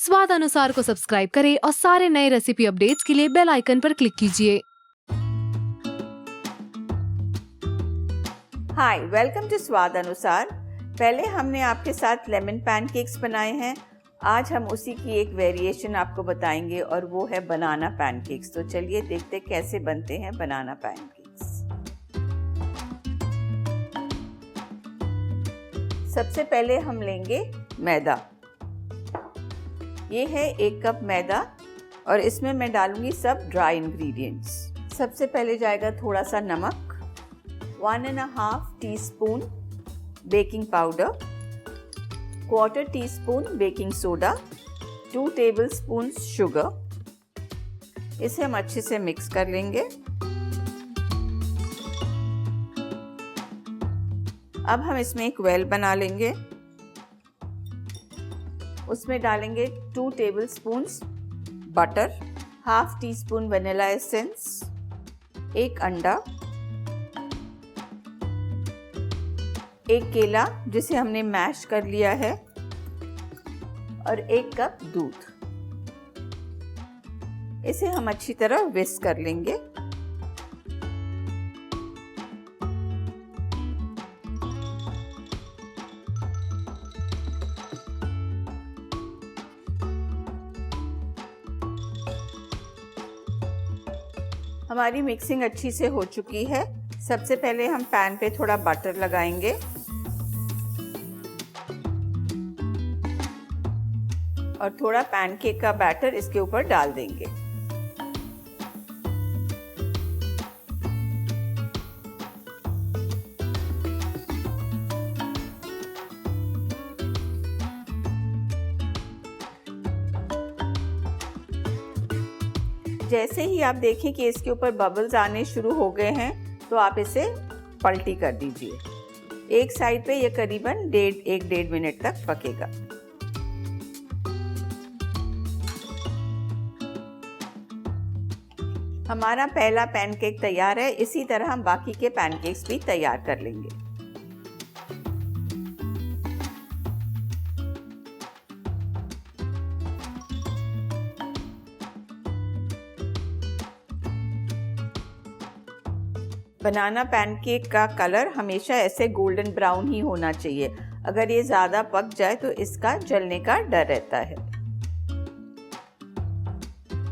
स्वाद अनुसार को सब्सक्राइब करें और सारे नए रेसिपी अपडेट्स के लिए बेल आइकन पर क्लिक कीजिए। हाय, वेलकम टू स्वाद अनुसार। पहले हमने आपके साथ लेमन पैनकेक्स बनाए हैं। आज हम उसी की एक वेरिएशन आपको बताएंगे और वो है बनाना पैनकेक्स। तो चलिए देखते कैसे बनते हैं बनाना पैनकेक्स। सबसे पहले हम लेंगे मैदा। ये है 1 कप मैदा और इसमें मैं डालूंगी सब ड्राई इंग्रेडिएंट्स। सबसे पहले जाएगा थोड़ा सा नमक, 1.5 teaspoon baking powder, 1/4 teaspoon baking soda, 2 tablespoon sugar. इसे हम अच्छे से मिक्स कर लेंगे। अब हम इसमें एक वेल बना लेंगे। उसमें डालेंगे 2 tablespoons butter, 1/2 teaspoon vanilla essence, 1 अंडा, 1 केला जिसे हमने मैश कर लिया है और 1 कप दूध। इसे हम अच्छी तरह विस्क कर लेंगे। हमारी मिक्सिंग अच्छी से हो चुकी है। सबसे पहले हम पैन पे थोड़ा बटर लगाएंगे और थोड़ा पैनकेक का बैटर इसके ऊपर डाल देंगे। जैसे ही आप देखें कि इसके ऊपर बबल्स आने शुरू हो गए हैं तो आप इसे पलटी कर दीजिए। एक साइड पे ये करीबन 1.5 मिनट तक पकेगा। हमारा पहला पैनकेक तैयार है। इसी तरह हम बाकी के पैनकेक्स भी तैयार कर लेंगे। बनाना पैनकेक का कलर हमेशा ऐसे गोल्डन ब्राउन ही होना चाहिए। अगर ये ज़्यादा पक जाए तो इसका जलने का डर रहता है।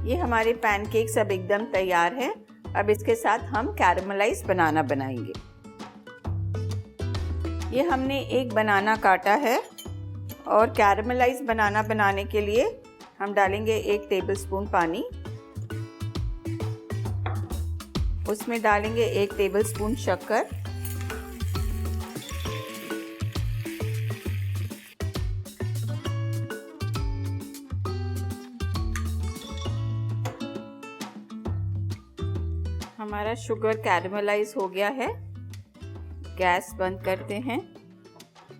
ये हमारे पैनकेक्स अब एकदम तैयार है। अब इसके साथ हम कैरेमलाइज बनाना बनाएंगे। ये हमने एक बनाना काटा है और कैरेमलाइज बनाना बनाने के लिए हम डालेंगे 1 टेबलस्पून पानी। उसमें डालेंगे 1 टेबलस्पून शक्कर, हमारा शुगर कैरेमलाइज हो गया है। गैस बंद करते हैं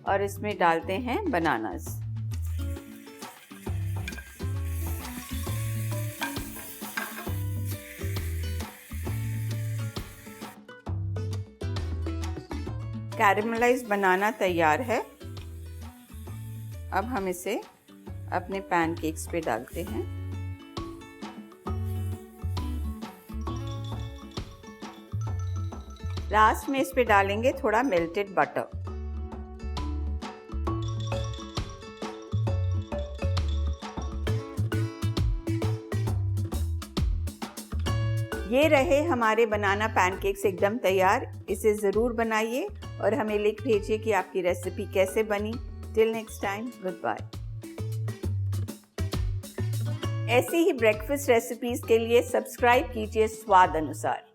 और इसमें डालते हैं बनानास। कैरेमलाइज बनाना तैयार है। अब हम इसे अपने पैनकेक्स पे डालते हैं। लास्ट में इस पे डालेंगे थोड़ा मेल्टेड बटर। ये रहे हमारे बनाना पैनकेक्स एकदम तैयार। इसे ज़रूर बनाइए और हमें लिख भेजिए कि आपकी रेसिपी कैसे बनी। Till next time, good bye. ऐसी ही ब्रेकफास्ट रेसिपीज़ के लिए सब्सक्राइब कीजिए स्वाद अनुसार।